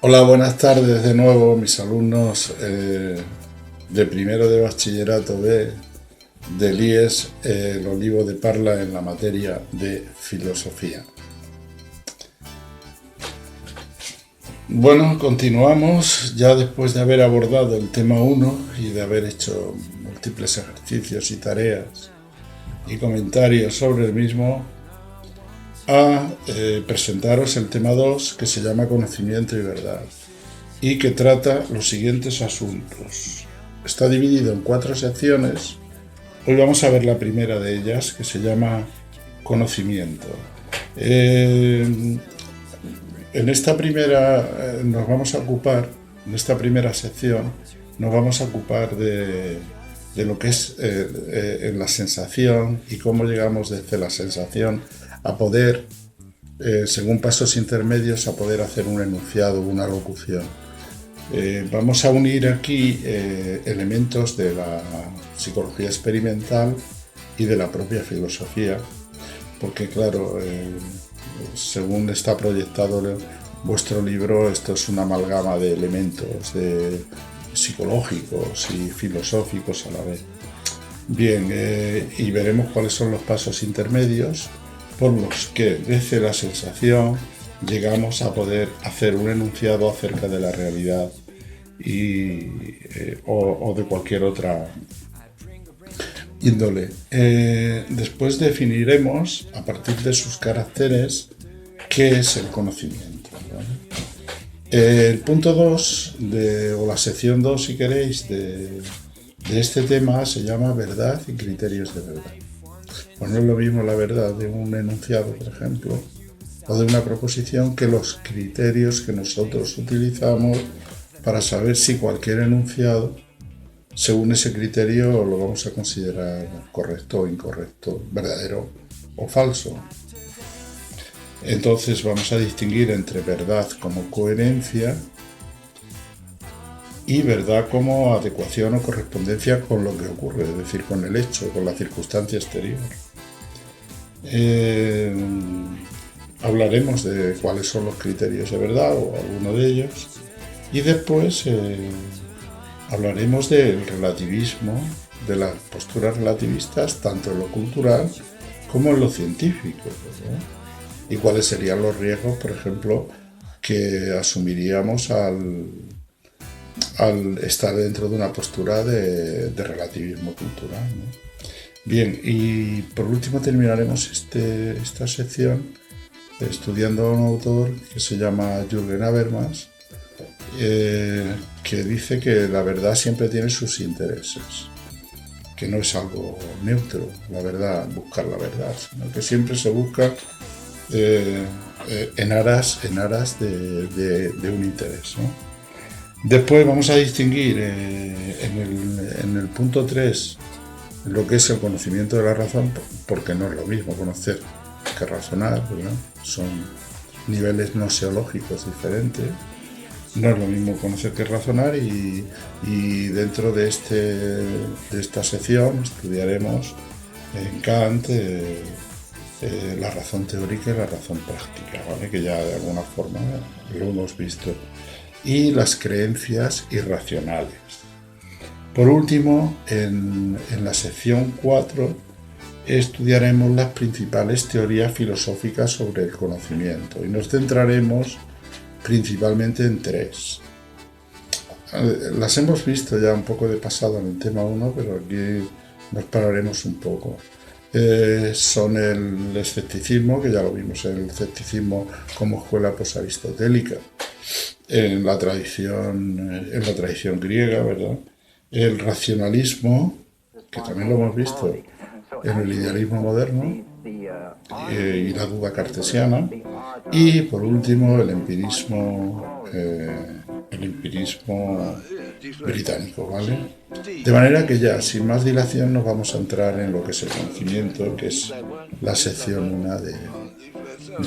Hola, buenas tardes de nuevo, mis alumnos de primero de bachillerato B del IES, el Olivo de Parla, en la materia de filosofía. Bueno, continuamos ya después de haber abordado el tema 1 y de haber hecho múltiples ejercicios y tareas y comentarios sobre el mismo, a presentaros el tema 2, que se llama Conocimiento y Verdad, y que trata los siguientes asuntos. Está dividido en 4 secciones. Hoy vamos a ver la primera de ellas, que se llama Conocimiento. En esta primera nos vamos a ocupar, en esta primera sección, nos vamos a ocupar de lo que es la sensación y cómo llegamos desde la sensación a poder, según pasos intermedios, a poder hacer un enunciado, una locución. Vamos a unir aquí elementos de la psicología experimental y de la propia filosofía, porque claro, según está proyectado vuestro libro, esto es una amalgama de elementos psicológicos y filosóficos a la vez. Bien, y veremos cuáles son los pasos intermedios por los que desde la sensación llegamos a poder hacer un enunciado acerca de la realidad o de cualquier otra índole. Después definiremos, a partir de sus caracteres, qué es el conocimiento, ¿vale? El punto 2, o la sección 2, si queréis, de este tema se llama Verdad y criterios de verdad. Pues no es lo mismo la verdad de un enunciado, por ejemplo, o de una proposición, que los criterios que nosotros utilizamos para saber si cualquier enunciado, según ese criterio, lo vamos a considerar correcto o incorrecto, verdadero o falso. Entonces vamos a distinguir entre verdad como coherencia y verdad como adecuación o correspondencia con lo que ocurre, es decir, con el hecho, con la circunstancia exterior. Hablaremos de cuáles son los criterios de verdad o alguno de ellos, y después hablaremos del relativismo, de las posturas relativistas, tanto en lo cultural como en lo científico, ¿no? Y cuáles serían los riesgos, por ejemplo, que asumiríamos al estar dentro de una postura de relativismo cultural, ¿no? Bien, y por último terminaremos esta sección estudiando a un autor que se llama Jürgen Habermas, que dice que la verdad siempre tiene sus intereses, que no es algo neutro, la verdad, buscar la verdad, sino que siempre se busca en aras de un interés, ¿no? Después vamos a distinguir en el punto 3 lo que es el conocimiento de la razón, porque no es lo mismo conocer que razonar, ¿verdad? Son niveles gnoseológicos diferentes. No es lo mismo conocer que razonar, y dentro de esta sección estudiaremos en Kant la razón teórica y la razón práctica, ¿vale? Que ya de alguna forma lo hemos visto, y las creencias irracionales. Por último, en la sección 4 estudiaremos las principales teorías filosóficas sobre el conocimiento y nos centraremos principalmente en 3. Las hemos visto ya un poco de pasado en el tema 1, pero aquí nos pararemos un poco. Son el escepticismo, que ya lo vimos, el escepticismo como escuela posaristotélica en la tradición griega, ¿verdad? El racionalismo, que también lo hemos visto en el idealismo moderno, y la duda cartesiana, y por último el empirismo británico, ¿vale? De manera que ya, sin más dilación, nos vamos a entrar en lo que es el conocimiento, que es la sección 1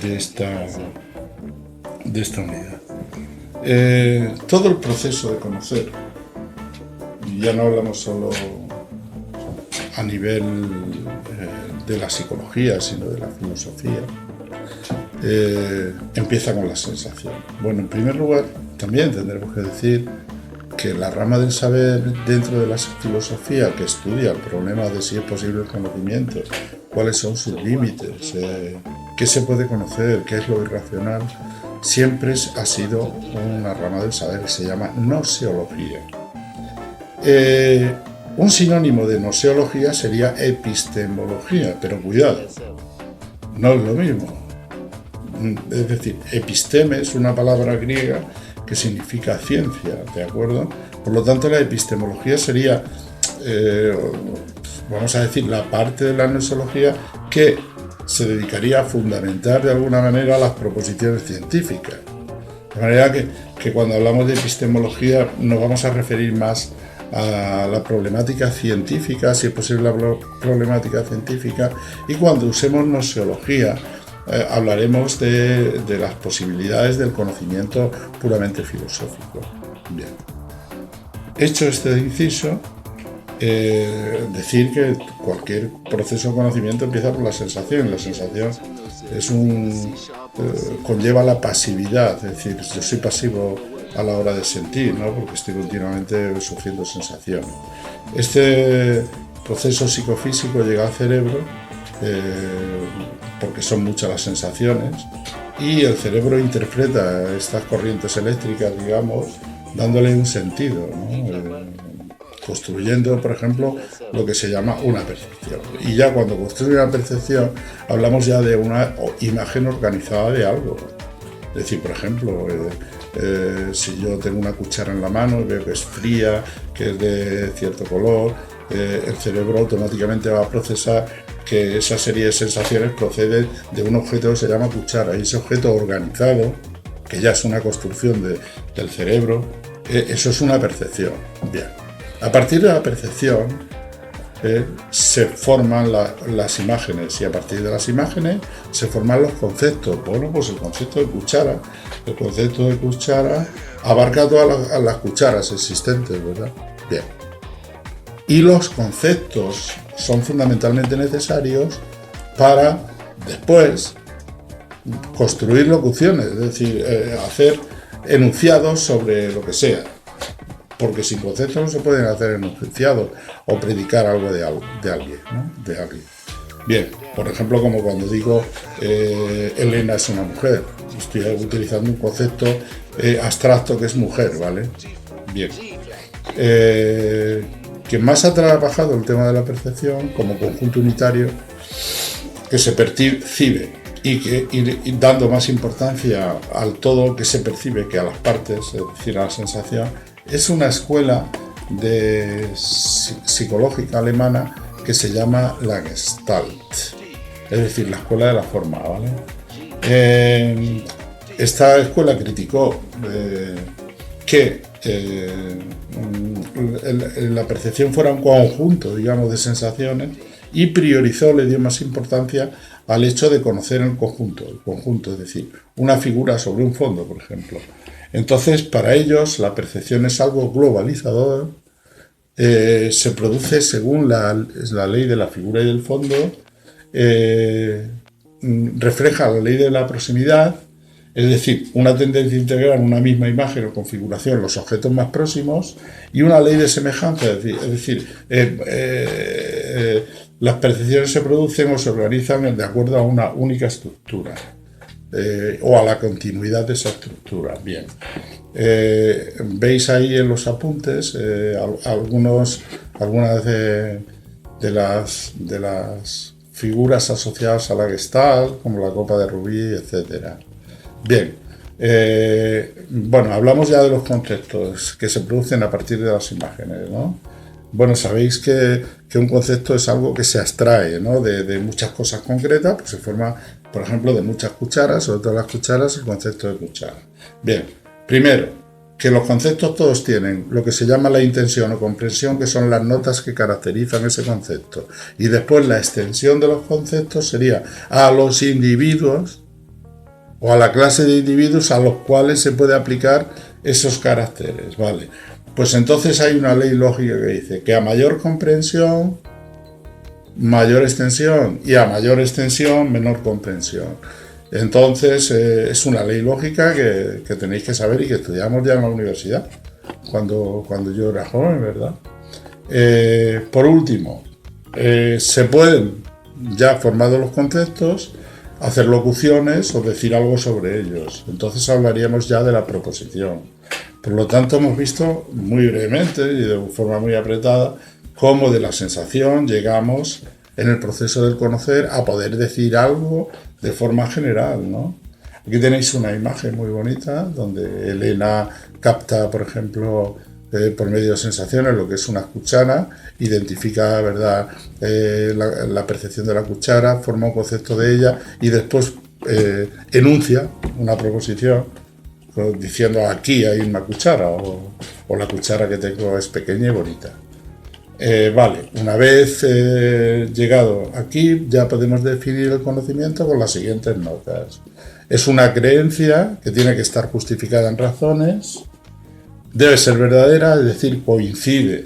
de esta unidad. Todo el proceso de conocer, y ya no hablamos solo a nivel de la psicología, sino de la filosofía, empieza con la sensación. Bueno, en primer lugar, también tendremos que decir que la rama del saber dentro de la filosofía que estudia el problema de si es posible el conocimiento, cuáles son sus límites, qué se puede conocer, qué es lo irracional, siempre ha sido una rama del saber que se llama gnoseología. Un sinónimo de gnoseología sería epistemología, pero cuidado, no es lo mismo. Es decir, episteme es una palabra griega que significa ciencia, ¿de acuerdo? Por lo tanto, la epistemología sería, vamos a decir, la parte de la gnoseología que se dedicaría a fundamentar de alguna manera las proposiciones científicas. De manera que cuando hablamos de epistemología nos vamos a referir más a la problemática científica, si es posible la problemática científica, y cuando usemos gnoseología hablaremos de las posibilidades del conocimiento puramente filosófico. Bien. Hecho este inciso, decir que cualquier proceso de conocimiento empieza por la sensación. La sensación es conlleva la pasividad, es decir, yo soy pasivo a la hora de sentir, ¿no? Porque estoy continuamente sufriendo sensaciones. Este proceso psicofísico llega al cerebro porque son muchas las sensaciones y el cerebro interpreta estas corrientes eléctricas, digamos, dándole un sentido, ¿no? Construyendo, por ejemplo, lo que se llama una percepción. Y ya cuando construye una percepción, hablamos ya de una imagen organizada de algo. Es decir, por ejemplo, si yo tengo una cuchara en la mano y veo que es fría, que es de cierto color, el cerebro automáticamente va a procesar que esa serie de sensaciones proceden de un objeto que se llama cuchara. Y ese objeto organizado, que ya es una construcción del cerebro, eso es una percepción. Bien. A partir de la percepción se forman las imágenes, y a partir de las imágenes se forman los conceptos. Bueno, pues el concepto de cuchara. El concepto de cuchara abarca todas las cucharas existentes, ¿verdad? Bien. Y los conceptos son fundamentalmente necesarios para después construir locuciones, es decir, hacer enunciados sobre lo que sea. Porque sin conceptos no se pueden hacer enunciados o predicar algo de alguien, ¿no? De alguien. Bien, por ejemplo, como cuando digo Elena es una mujer, estoy utilizando un concepto abstracto que es mujer, ¿vale? Bien. Quien más ha trabajado el tema de la percepción como conjunto unitario que se percibe y dando más importancia al todo que se percibe que a las partes, es decir, a la sensación, es una escuela psicológica alemana que se llama la Gestalt, es decir, la escuela de la forma, ¿vale? Esta escuela criticó que la percepción fuera un conjunto, digamos, de sensaciones y priorizó, le dio más importancia al hecho de conocer el conjunto, es decir, una figura sobre un fondo, por ejemplo. Entonces, para ellos, la percepción es algo globalizador, se produce según la ley de la figura y del fondo, refleja la ley de la proximidad, es decir, una tendencia a integrar en una misma imagen o configuración los objetos más próximos, y una ley de semejanza, es decir, las percepciones se producen o se organizan de acuerdo a una única estructura. O a la continuidad de esa estructura. Bien. Veis ahí en los apuntes algunas de las figuras asociadas a la Gestalt, como la copa de rubí, etc. Bien. Bueno, hablamos ya de los conceptos que se producen a partir de las imágenes, ¿no? Bueno, sabéis que un concepto es algo que se abstrae, ¿no? de muchas cosas concretas, pues se forma, por ejemplo, de muchas cucharas, sobre todo las cucharas, el concepto de cuchara. Bien, primero, que los conceptos todos tienen lo que se llama la intención o comprensión, que son las notas que caracterizan ese concepto. Y después la extensión de los conceptos sería a los individuos o a la clase de individuos a los cuales se puede aplicar esos caracteres, ¿vale? Pues entonces hay una ley lógica que dice que a mayor comprensión, mayor extensión, y a mayor extensión, menor comprensión. Entonces, es una ley lógica que tenéis que saber y que estudiamos ya en la universidad, cuando yo era joven, ¿verdad? Por último, se pueden, ya formados los conceptos, hacer locuciones o decir algo sobre ellos. Entonces hablaríamos ya de la proposición. Por lo tanto, hemos visto muy brevemente y de forma muy apretada cómo de la sensación llegamos en el proceso del conocer a poder decir algo de forma general, ¿no? Aquí tenéis una imagen muy bonita donde Elena capta, por ejemplo, por medio de sensaciones lo que es una cuchara, identifica, ¿verdad?, la percepción de la cuchara, forma un concepto de ella y después enuncia una proposición diciendo aquí hay una cuchara o la cuchara que tengo es pequeña y bonita. Vale, una vez llegado aquí ya podemos definir el conocimiento con las siguientes notas. Es una creencia que tiene que estar justificada en razones, debe ser verdadera, es decir, coincide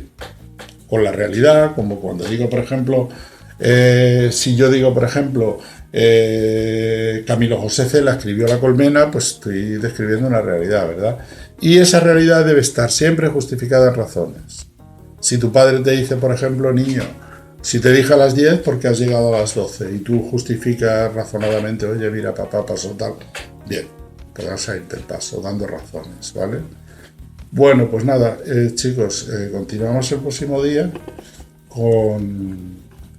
con la realidad, como cuando digo, por ejemplo, si yo digo, por ejemplo, Camilo José Cela escribió La colmena, pues estoy describiendo una realidad, ¿verdad? Y esa realidad debe estar siempre justificada en razones. Si tu padre te dice, por ejemplo, niño, si te dije a las 10 porque has llegado a las 12 y tú justificas razonadamente, oye, mira, papá pasó tal, bien, pues vas a irte el paso, dando razones, ¿vale? Bueno, pues nada, chicos, continuamos el próximo día con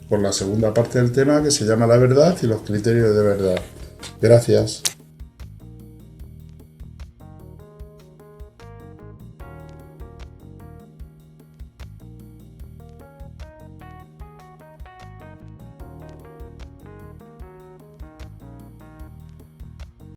la segunda parte del tema que se llama la verdad y los criterios de verdad. Gracias.